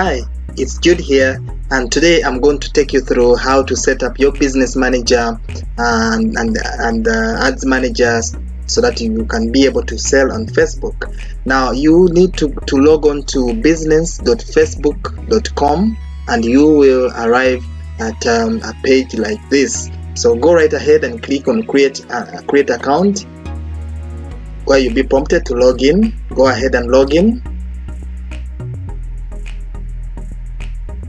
Hi, it's Jude here, and today I'm going to take you through how to set up your business manager and ads managers so that you can be able to sell on Facebook. Now you need to log on to business.facebook.com and you will arrive at a page like this. So go right ahead and click on create account, where you'll be prompted to log in. Go ahead and log in.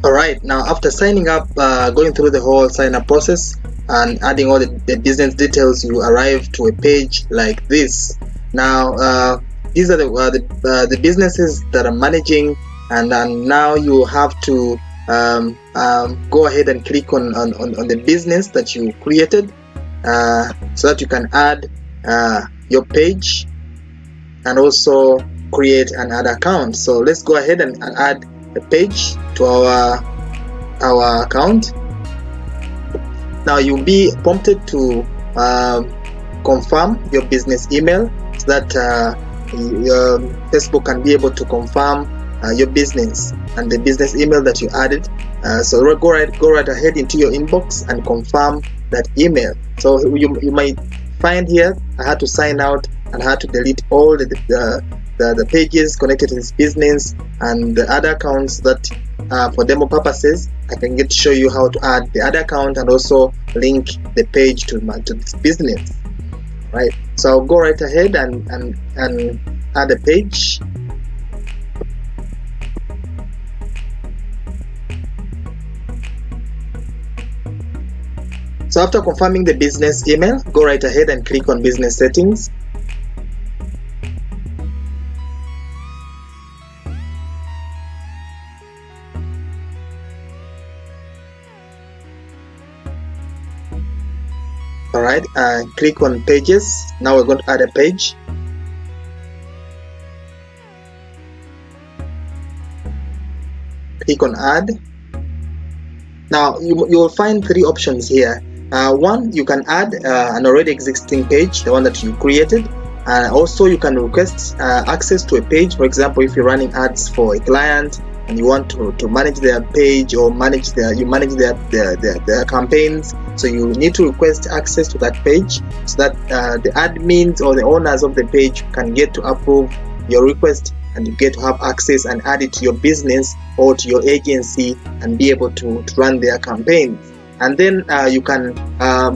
Alright, now after signing up, going through the whole sign up process and adding all the business details, you arrive to a page like this. Now these are the businesses that I'm managing, and now you have to go ahead and click on the business that you created so that you can add your page and also create an ad account. So let's go ahead and add a page to our account. Now you'll be prompted to confirm your business email so that Facebook can be able to confirm your business and the business email that you added. So go right ahead into your inbox and confirm that email. So you might find here I had to sign out and I had to delete all the pages connected to this business and the other accounts that for demo purposes I can get to show you how to add the other account and also link the page to this business. Right, so I'll go right ahead and add a page. So after confirming the business email, go right ahead and click on business settings. Alright, click on pages. Now we're going to add a page. Click on add. Now you will find three options here. One, you can add an already existing page, the one that you created. Also you can request access to a page. For example, if you're running ads for a client and you want to manage their page or manage their campaigns, so you need to request access to that page so that the admins or the owners of the page can get to approve your request and you get to have access and add it to your business or to your agency and be able to run their campaigns. And then you can,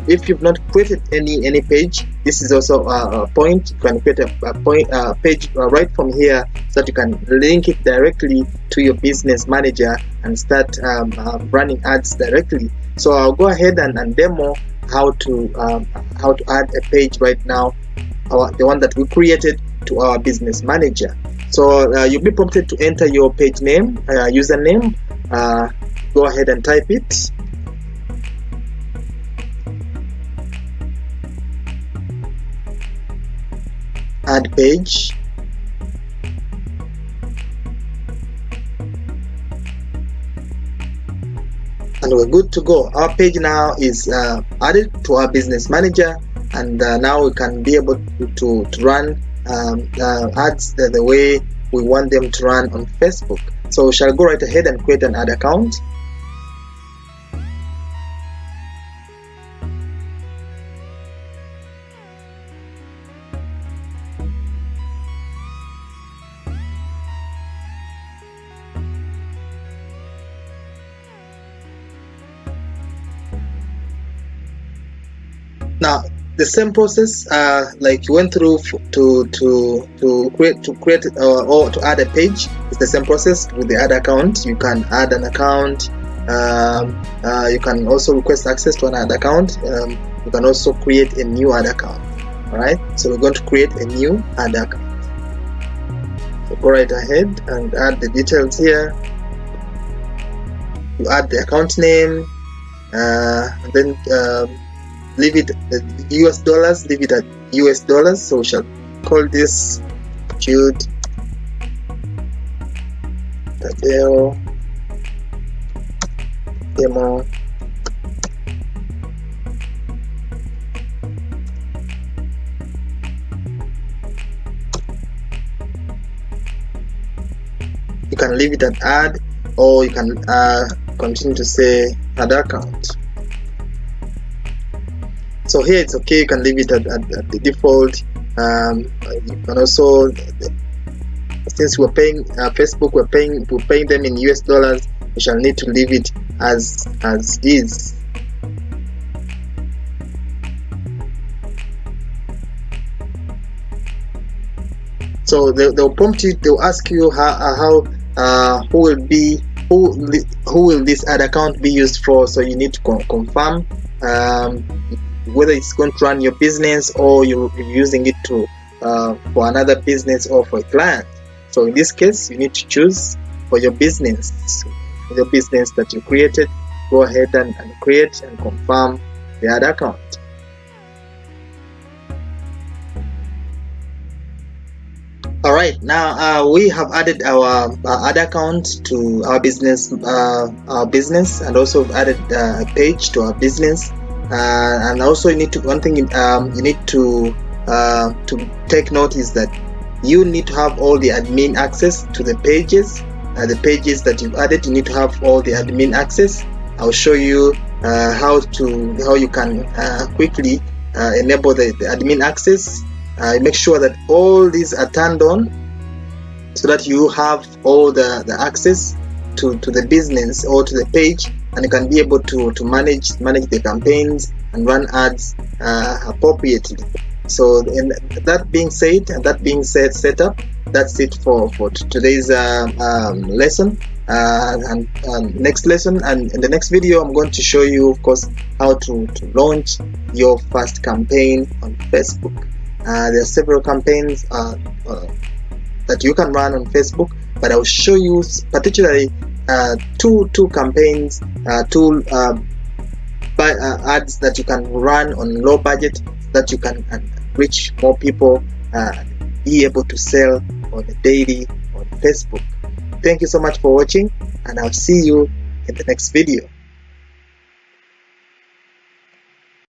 if you've not created any page, this is also a point. You can create a page right from here so that you can link it directly to your business manager and start running ads directly. So I'll go ahead and demo how to add a page right now, the one that we created, to our business manager. So you'll be prompted to enter your page name, username. Go ahead and type it. Add page. And we're good to go. Our page now is added to our business manager, and now we can be able to run ads the way we want them to run on Facebook. So we shall go right ahead and create an ad account. Now the same process like you went through to create or to add a page. It's the same process with the ad account. You can add an account. You can also request access to an ad account. You can also create a new ad account. Alright, so we're going to create a new ad account. So go right ahead and add the details here. You add the account name, and then leave it US dollars, leave it at US dollars. So we shall call this Jude Tadeo Demo you can leave it at add or you can continue to say add account. So here it's okay, you can leave it at the default. You can also, since we're paying Facebook, we're paying them in US dollars, we shall need to leave it as is. So they'll prompt you, they'll ask you who will this ad account be used for. So you need to confirm whether it's going to run your business or you're using it to for another business or for a client. So in this case, you need to choose for your business. The business that you created, go ahead and create and confirm the ad account. Alright, now we have added our ad account to our business, and also added a page to our business. And also, one thing you need to take note is that you need to have all the admin access to the pages. The pages that you've added, you need to have all the admin access. I'll show you how you can quickly enable the admin access. Make sure that all these are turned on so that you have all the access to the business or to the page, and you can be able to manage the campaigns and run ads appropriately. So that being said, set up, that's it for today's lesson. And next lesson, and in the next video, I'm going to show you, of course, how to launch your first campaign on Facebook. There are several campaigns that you can run on Facebook, but I'll show you particularly two campaigns, two ads that you can run on low budget, so that you can reach more people, be able to sell on a daily on Facebook. Thank you so much for watching, and I'll see you in the next video.